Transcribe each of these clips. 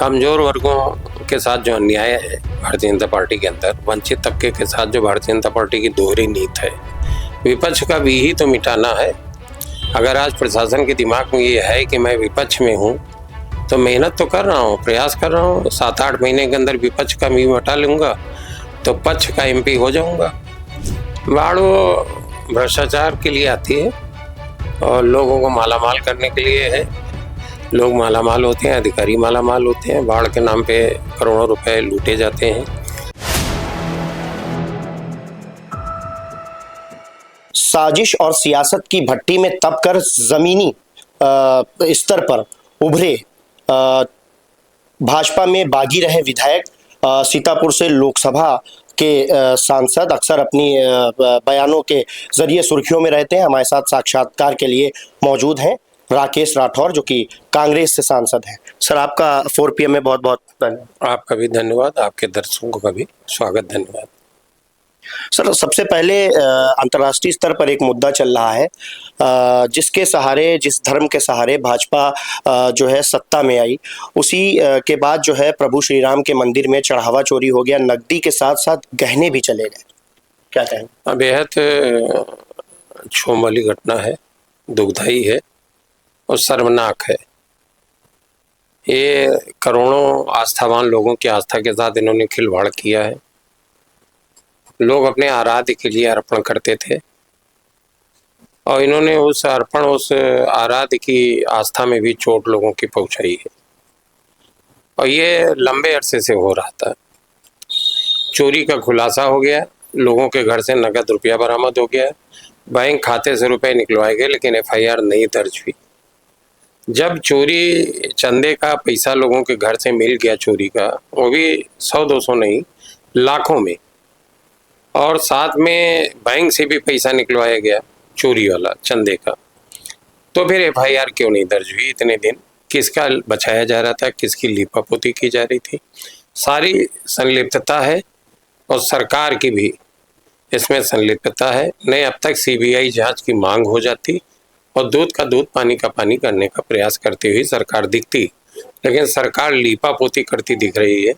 कमजोर वर्गों के साथ जो अन्याय है भारतीय जनता पार्टी के अंदर, वंचित तबके के साथ जो भारतीय जनता पार्टी की दोहरी नीति है, विपक्ष का भी ही तो मिटाना है। अगर आज प्रशासन के दिमाग में ये है कि मैं विपक्ष में हूँ, तो मेहनत तो कर रहा हूँ, प्रयास कर रहा हूँ, 7-8 महीने के अंदर विपक्ष का मी हटा लूँगा तो पक्ष का MP हो जाऊँगा। बाढ़ वो भ्रष्टाचार के लिए आती है और लोगों को मालामाल करने के लिए है। लोग मालामाल होते हैं, अधिकारी मालामाल होते हैं, बाढ़ के नाम पे करोड़ों रुपए लूटे जाते हैं। साजिश और सियासत की भट्टी में तपकर जमीनी स्तर पर उभरे भाजपा में बागी रहे विधायक, सीतापुर से लोकसभा के सांसद अक्सर अपनी बयानों के जरिए सुर्खियों में रहते हैं। हमारे साथ साक्षात्कार के लिए मौजूद हैं राकेश राठौर, जो कि कांग्रेस से सांसद हैं। सर, आपका 4 PM में बहुत बहुत धन्यवाद। आपका भी धन्यवाद, आपके दर्शकों का भी स्वागत, धन्यवाद। सर, सबसे पहले अंतर्राष्ट्रीय स्तर पर एक मुद्दा चल रहा है, जिसके सहारे, जिस धर्म के सहारे भाजपा जो है सत्ता में आई, उसी के बाद जो है प्रभु श्री राम के मंदिर में चढ़ावा चोरी हो गया, नकदी के साथ साथ गहने भी चले गए। क्या कहें? बेहद क्षोभ वाली घटना है, दुखदाई है और शर्मनाक है। ये करोड़ों आस्थावान लोगों की आस्था के साथ इन्होंने खिलवाड़ किया है। लोग अपने आराध्य के लिए अर्पण करते थे और इन्होंने उस अर्पण, उस आराध्य की आस्था में भी चोट लोगों की पहुंचाई है और ये लंबे अरसे से हो रहा था। चोरी का खुलासा हो गया, लोगों के घर से नगद रुपया बरामद हो गया, बैंक खाते से रुपए निकलवाए गए, लेकिन FIR नहीं दर्ज हुई। जब चोरी चंदे का पैसा लोगों के घर से मिल गया, चोरी का, वो भी 100-200 नहीं, लाखों में, और साथ में बैंक से भी पैसा निकलवाया गया चोरी वाला, चंदे का, तो फिर FIR क्यों नहीं दर्ज हुई इतने दिन? किसका बचाया जा रहा था, किसकी लीपापोती की जा रही थी? सारी संलिप्तता है और सरकार की भी इसमें संलिप्तता है। नहीं, अब तक CBI जांच की मांग हो जाती और दूध का दूध, पानी का पानी करने का प्रयास करती हुई सरकार दिखती, लेकिन सरकार लीपापोती करती दिख रही है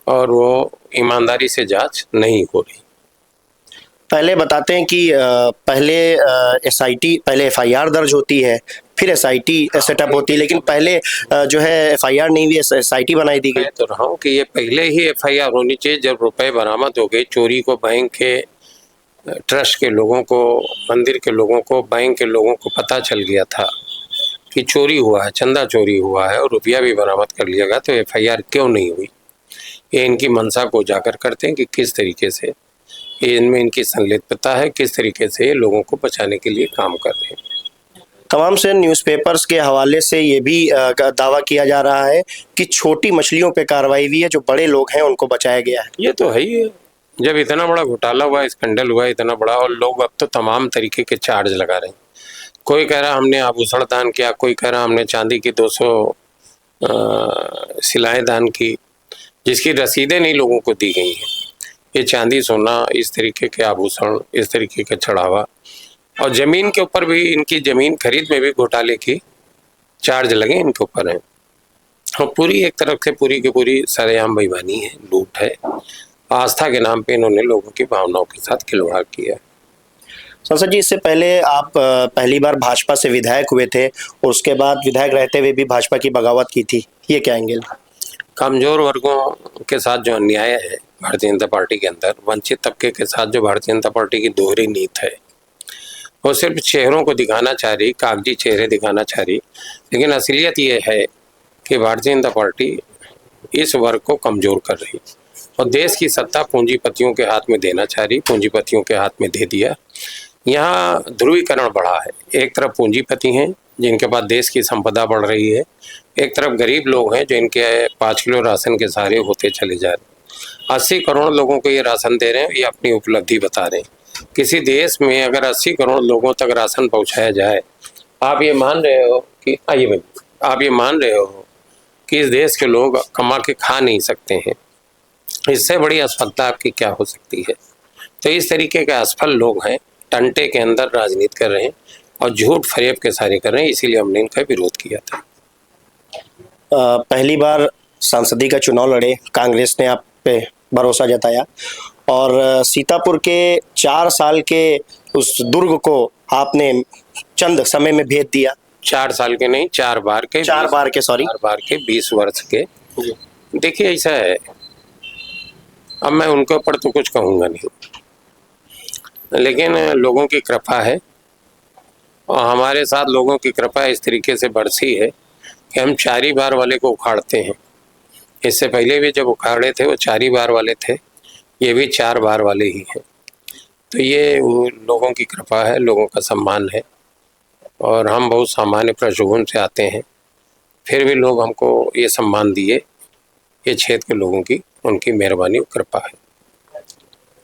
और वो ईमानदारी से जांच नहीं हो रही। पहले बताते हैं कि पहले SIT, पहले FIR दर्ज होती है, फिर SIT सेटअप होती है, लेकिन पहले जो है FIR नहीं हुई, SIT बनाई दी गई। मैं तो रहा हूँ कि ये पहले ही FIR होनी चाहिए। जब रुपए बरामद हो गए, चोरी को बैंक के, ट्रस्ट के लोगों को, मंदिर के लोगों को, बैंक के लोगों को पता चल गया था कि चोरी हुआ है, चंदा चोरी हुआ है और रुपया भी बरामद कर लिया गया, तो FIR क्यों नहीं हुई? ये इनकी मंशा को उजागर करते हैं कि किस तरीके से इनमें इनकी संलिप्तता है, किस तरीके से लोगों को बचाने के लिए काम कर रहे हैं। तमाम से न्यूज़पेपर्स के हवाले से ये भी दावा किया जा रहा है कि छोटी मछलियों पे कार्रवाई हुई है, जो बड़े लोग हैं उनको बचाया गया है। ये तो है ही है। जब इतना बड़ा घोटाला हुआ, स्कैंडल हुआ इतना बड़ा, और लोग अब तो तमाम तरीके के चार्ज लगा रहे हैं। कोई कह रहा हमने आभूषण दान किया, कोई कह रहा हमने चांदी की 200 सिलाएं दान की, जिसकी रसीदें नहीं लोगों को दी गई हैं। ये चांदी, सोना, इस तरीके के आभूषण, इस तरीके का चढ़ावा, और जमीन के ऊपर भी, इनकी जमीन खरीद में भी घोटाले की चार्ज लगे इनके ऊपर हैं। और पूरी एक तरफ से पूरी की पूरी सरेआम बेईमानी है, लूट है। आस्था के नाम पे इन्होंने लोगों की भावनाओं के साथ खिलवाड़ किया। संसद जी, इससे पहले आप पहली बार भाजपा से विधायक हुए थे और उसके बाद विधायक रहते हुए भी भाजपा की बगावत की थी, ये क्या एंगल? कमजोर वर्गों के साथ जो अन्याय है भारतीय जनता पार्टी के अंदर, वंचित तबके के साथ जो भारतीय जनता पार्टी की दोहरी नीति है, वो सिर्फ चेहरों को दिखाना चाह रही, कागजी चेहरे दिखाना चाह रही, लेकिन असलियत ये है कि भारतीय जनता पार्टी इस वर्ग को कमजोर कर रही और देश की सत्ता पूंजीपतियों के हाथ में देना चाह रही, पूंजीपतियों के हाथ में दे दिया। यहाँ ध्रुवीकरण बढ़ा है। एक तरफ पूंजीपति हैं जिनके पास देश की संपदा बढ़ रही है, एक तरफ गरीब लोग हैं जो इनके 5 किलो राशन के सहारे होते चले जा रहे हैं। 80 करोड़ लोगों को ये राशन दे रहे हैं, ये अपनी उपलब्धि बता रहे हैं। किसी देश में अगर 80 करोड़ लोगों तक राशन पहुंचाया जाए, आप ये मान रहे हो कि आप ये मान रहे हो कि इस देश के लोग कमा के खा नहीं सकते हैं? इससे बड़ी असफलता आपकी क्या हो सकती है? तो इस तरीके के असफल लोग हैं, टंटे के अंदर राजनीति कर रहे हैं और झूठ फरेब के सारे कर रहे हैं, इसीलिए हमने इनका विरोध किया था। पहली बार सांसदी का चुनाव लड़े, कांग्रेस ने आप पे भरोसा जताया और सीतापुर के 4 साल के उस दुर्ग को आपने चंद समय में भेद दिया। 4 साल के नहीं, 4 बार के, 4 बार के, सॉरी, 4 बार के 20 वर्ष के। देखिए ऐसा है, अब मैं उनके ऊपर तो कुछ कहूँगा नहीं, लेकिन लोगों की कृपा है और हमारे साथ लोगों की कृपा इस तरीके से बरसी है कि हम 4 ही बार वाले को उखाड़ते हैं। इससे पहले भी जब उखाड़े थे वो 4 ही बार वाले थे, ये भी 4 बार वाले ही हैं। तो ये लोगों की कृपा है, लोगों का सम्मान है और हम बहुत सामान्य पृष्ठभूमि से आते हैं, फिर भी लोग हमको ये सम्मान दिए। ये क्षेत्र के लोगों की उनकी मेहरबानी और कृपा है।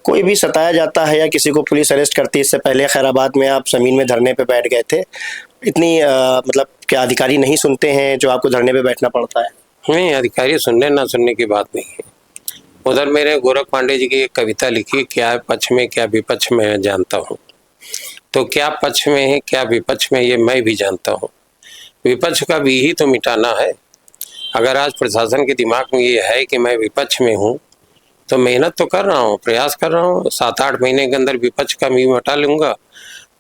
कोई भी सताया जाता है या किसी को पुलिस अरेस्ट करती है, इससे पहले खैराबाद में आप जमीन में धरने पे बैठ गए थे, इतनी मतलब क्या अधिकारी नहीं सुनते हैं जो आपको धरने पे बैठना पड़ता है? नहीं, अधिकारी सुनने ना सुनने की बात नहीं है। उधर मेरे गोरख पांडे जी की एक कविता लिखी, क्या पक्ष में क्या विपक्ष में जानता हूँ। तो क्या पक्ष में है क्या विपक्ष में ये मैं भी जानता हूँ। विपक्ष का भी ही तो मिटाना है। अगर आज प्रशासन के दिमाग में ये है कि मैं विपक्ष में हूँ तो मेहनत तो कर रहा हूँ, प्रयास कर रहा हूँ, 7-8 महीने के अंदर विपक्ष का भी हटा लूँगा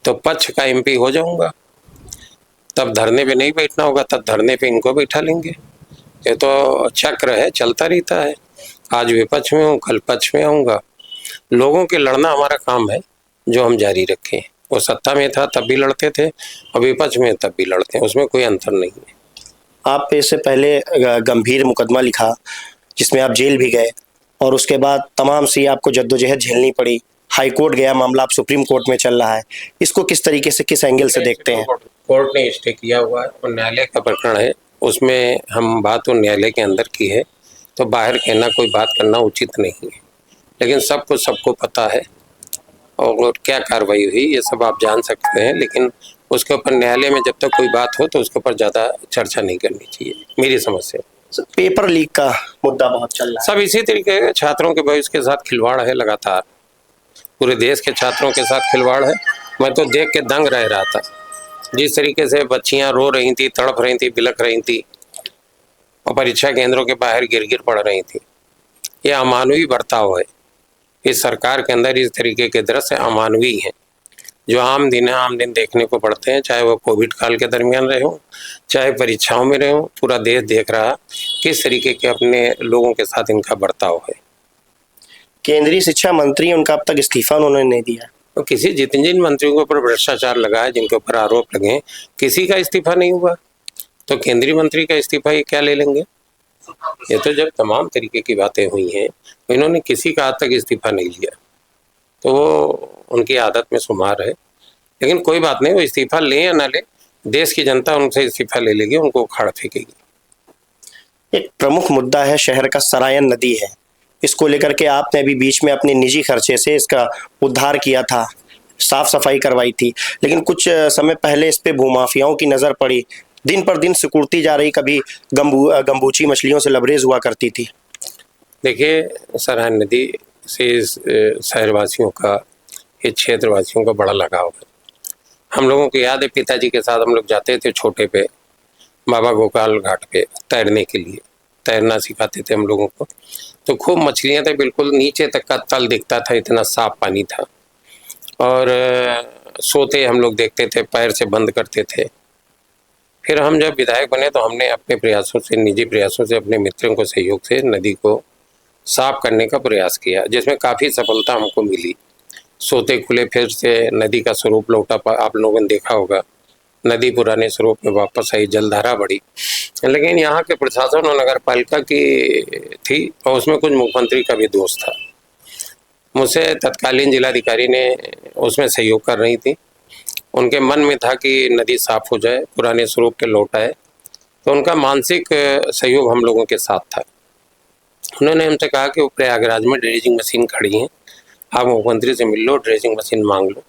तो पक्ष का MP हो जाऊँगा। तब धरने पे नहीं बैठना होगा, तब धरने पे इनको बैठा लेंगे। ये तो चक्र है, चलता रहता है। आज विपक्ष में हूँ, कल पक्ष में आऊँगा। लोगों के लड़ना हमारा काम है, जो हम जारी रखें। वो सत्ता में था तब भी लड़ते थे और विपक्ष में तब भी लड़ते हैं, उसमें कोई अंतर नहीं है। आप पे इससे पहले गंभीर मुकदमा लिखा जिसमें आप जेल भी गए और उसके बाद तमाम सी आपको जद्दोजहद झेलनी पड़ी। हाई कोर्ट गया मामला, अब सुप्रीम कोर्ट में चल रहा है। इसको किस तरीके से, किस एंगल से देखते हैं? कोर्ट ने स्टे किया हुआ है और न्यायालय का प्रकरण है, उसमें हम बात तो न्यायालय के अंदर की है, तो बाहर कहना कोई बात करना उचित नहीं है। लेकिन सब कुछ सबको पता है और क्या कार्रवाई हुई ये सब आप जान सकते हैं, लेकिन उसके ऊपर न्यायालय में जब तक कोई बात हो तो उसके ऊपर ज़्यादा चर्चा नहीं करनी चाहिए, मेरी समझ से। पेपर लीक का मुद्दा बहुत चल रहा है। सब इसी तरीके के छात्रों के भविष्य के साथ खिलवाड़ है, लगातार पूरे देश के छात्रों के साथ खिलवाड़ है। मैं तो देख के दंग रह रहा था, जिस तरीके से बच्चियां रो रही थी, तड़प रही थी, बिलख रही थी और परीक्षा केंद्रों के बाहर गिर पड़ रही थी। ये अमानवीय बर्ताव है। इस सरकार के अंदर इस तरीके के दृश्य अमानवीय हैं, जो आम दिन देखने को पड़ते हैं, चाहे वो कोविड काल के दरमियान रहे हो, चाहे परीक्षाओं में रहे हो। पूरा देश देख रहा किस तरीके के अपने लोगों के साथ इनका बर्ताव है। केंद्रीय शिक्षा मंत्री, उनका अब तक इस्तीफा उन्होंने नहीं दिया। तो किसी जिन मंत्रियों के ऊपर भ्रष्टाचार लगा है, जिनके ऊपर आरोप लगे, किसी का इस्तीफा नहीं हुआ, तो केंद्रीय मंत्री का इस्तीफा ये क्या ले लेंगे? ये तो जब तमाम तरीके की बातें हुई हैं, तो इन्होंने किसी का आज तक इस्तीफा नहीं लिया, तो वो उनकी आदत में शुमार है। लेकिन कोई बात नहीं, वो इस्तीफा लें या ना ले, देश की जनता उनसे इस्तीफा ले लेगी, उनको उखाड़ फेंकेगी। एक प्रमुख मुद्दा है शहर का सरायन नदी है। इसको लेकर के आपने अभी बीच में अपने निजी खर्चे से इसका उद्धार किया था, साफ सफाई करवाई थी, लेकिन कुछ समय पहले इस पे भूमाफियाओं की नजर पड़ी। दिन पर दिन सिकुड़ती जा रही, कभी गंबूची मछलियों से लबरेज हुआ करती थी। देखिए, सरायन नदी से शहरवासियों का, इस क्षेत्रवासियों का बड़ा लगाव है। हम लोगों को याद है, पिताजी के साथ हम लोग जाते थे छोटे पे बाबा गोपाल घाट पे तैरने के लिए, तैरना सिखाते थे हम लोगों को। तो खूब मछलियाँ थे, बिल्कुल नीचे तक का तल दिखता था, इतना साफ पानी था। और सोते हम लोग देखते थे, पैर से बंद करते थे। फिर हम जब विधायक बने तो हमने अपने प्रयासों से, निजी प्रयासों से, अपने मित्रों को सहयोग से नदी को साफ करने का प्रयास किया, जिसमें काफ़ी सफलता हमको मिली। सोते खुले, फिर से नदी का स्वरूप लौटा। आप लोगों ने देखा होगा, नदी पुराने स्वरूप में वापस आई, जलधारा बढ़ी। लेकिन यहाँ के प्रशासन और नगर पालिका की थी, और उसमें कुछ मुख्यमंत्री का भी दोष था। मुझसे तत्कालीन जिलाधिकारी ने उसमें सहयोग कर रही थी। उनके मन में था कि नदी साफ हो जाए, पुराने स्वरूप पे लौट आए, तो उनका मानसिक सहयोग हम लोगों के साथ था। उन्होंने हमसे कहा कि वो प्रयागराज में ड्रेजिंग मशीन खड़ी हैं, आप मुख्यमंत्री से मिल लो, ड्रेजिंग मशीन मांग लो।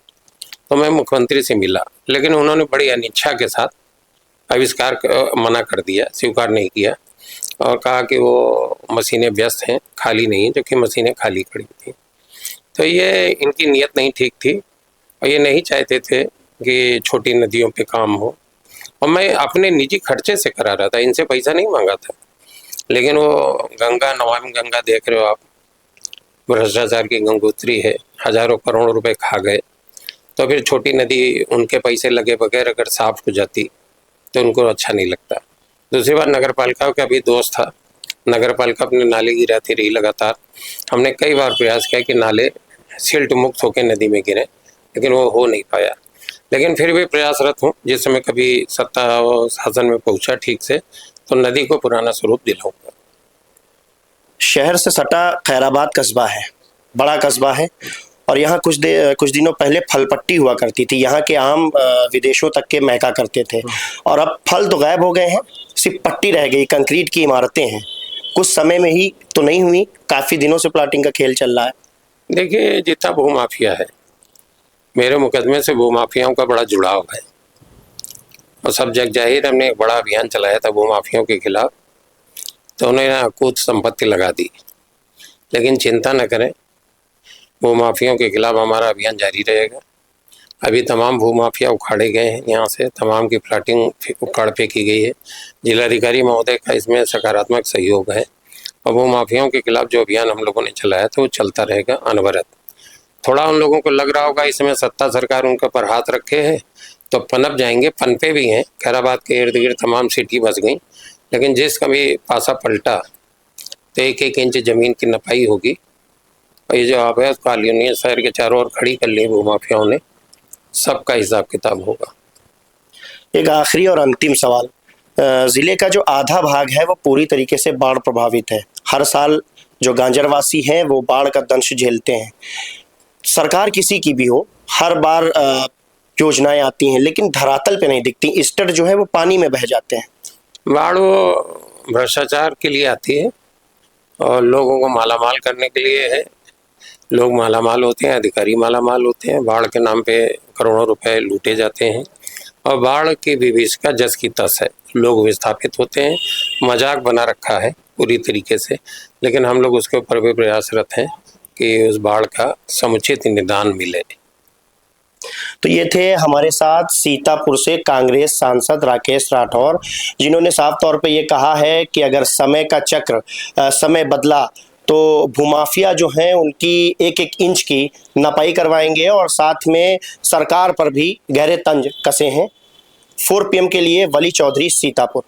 तो मैं मुख्यमंत्री से मिला, लेकिन उन्होंने बड़ी अनिच्छा के साथ आविष्कार मना कर दिया, स्वीकार नहीं किया और कहा कि वो मशीनें व्यस्त हैं, खाली नहीं, जबकि मशीनें खाली खड़ी थी। तो ये इनकी नीयत नहीं ठीक थी और ये नहीं चाहते थे कि छोटी नदियों पे काम हो। और मैं अपने निजी खर्चे से करा रहा था, इनसे पैसा नहीं मांगा था। लेकिन वो गंगा, नमामि गंगा देख रहे हो आप, भ्रष्टाचार की गंगोत्री है, हजारों करोड़ रुपए खा गए। तो फिर छोटी नदी उनके पैसे लगे बगैर अगर साफ हो जाती तो उनको अच्छा नहीं लगता। दूसरी बात, नगर पालिका का भी दोष था, नगर पालिका अपने नाले गिराती रही लगातार। हमने कई बार प्रयास किया कि नाले सिल्ट मुक्त होकर नदी में गिरे, लेकिन वो हो नहीं पाया। लेकिन फिर भी प्रयासरत हूँ, जिस समय कभी सत्ता और शासन में पहुंचा ठीक से तो नदी को पुराना स्वरूप दिलाऊंगा। शहर से सटा खैराबाद कस्बा है, बड़ा कस्बा है, और यहाँ कुछ दिनों पहले फल पट्टी हुआ करती थी। यहाँ के आम विदेशों तक के महका करते थे, और अब फल तो गायब हो गए हैं, सिर्फ पट्टी रह गई, कंक्रीट की इमारतें हैं। कुछ समय में ही तो नहीं हुई, काफी दिनों से प्लाटिंग का खेल चल रहा है। देखिए, जितना भूमाफिया है, मेरे मुकदमे से भूमाफियाओं का बड़ा जुड़ाव है, और सब जग जाहिर हमने एक बड़ा अभियान चलाया था भूमाफियाओं के खिलाफ, तो उन्होंने अकूत संपत्ति लगा दी। लेकिन चिंता न करें, भूमाफियाओं के खिलाफ हमारा अभियान जारी रहेगा। अभी तमाम भूमाफिया उखाड़े गए हैं, यहाँ से तमाम की प्लाटिंग उखाड़ फेंकी गई है। जिलाधिकारी महोदय का इसमें सकारात्मक सहयोग है, और भूमाफियाओं के खिलाफ जो अभियान हम लोगों ने चलाया था वो चलता रहेगा अनवरत। थोड़ा उन लोगों को लग रहा होगा इसमें सत्ता सरकार उनके ऊपर हाथ रखे है तो पनप जाएंगे, पनपे भी हैं। खैराबाद के इर्द गिर्द तमाम सिटी बस गई, लेकिन जिस कभी पासा पलटा तो 1-1 इंच जमीन की नपाई होगी। और ये जो अवैध कॉलोनियां शहर के चारों ओर खड़ी कर ली भूमाफियाओं ने, सबका हिसाब किताब होगा। एक आखिरी और अंतिम सवाल, जिले का जो आधा भाग है वो पूरी तरीके से बाढ़ प्रभावित है। हर साल जो गांजरवासी हैं वो बाढ़ का दंश झेलते हैं। सरकार किसी की भी हो, हर बार योजनाएं आती हैं, लेकिन धरातल पे नहीं दिखती। स्टड जो है वो पानी में बह जाते हैं। बाढ़ वो भ्रष्टाचार के लिए आती है और लोगों को मालामाल करने के लिए है। लोग मालामाल होते हैं, अधिकारी मालामाल होते हैं, बाढ़ के नाम पे करोड़ों रुपए लूटे जाते हैं। और बाढ़ की विभीषिका जस की तस है, लोग विस्थापित होते हैं, मजाक बना रखा है पूरी तरीके से। लेकिन हम लोग उसके ऊपर भी प्रयासरत हैं कि उस बाढ़ का समुचित निदान मिले। तो ये थे हमारे साथ सीतापुर से कांग्रेस सांसद राकेश राठौर, जिन्होंने साफ तौर पे ये कहा है कि अगर समय का चक्र समय बदला तो भूमाफिया जो हैं उनकी 1-1 इंच की नपाई करवाएंगे, और साथ में सरकार पर भी गहरे तंज कसे हैं। 4 PM के लिए वली चौधरी, सीतापुर।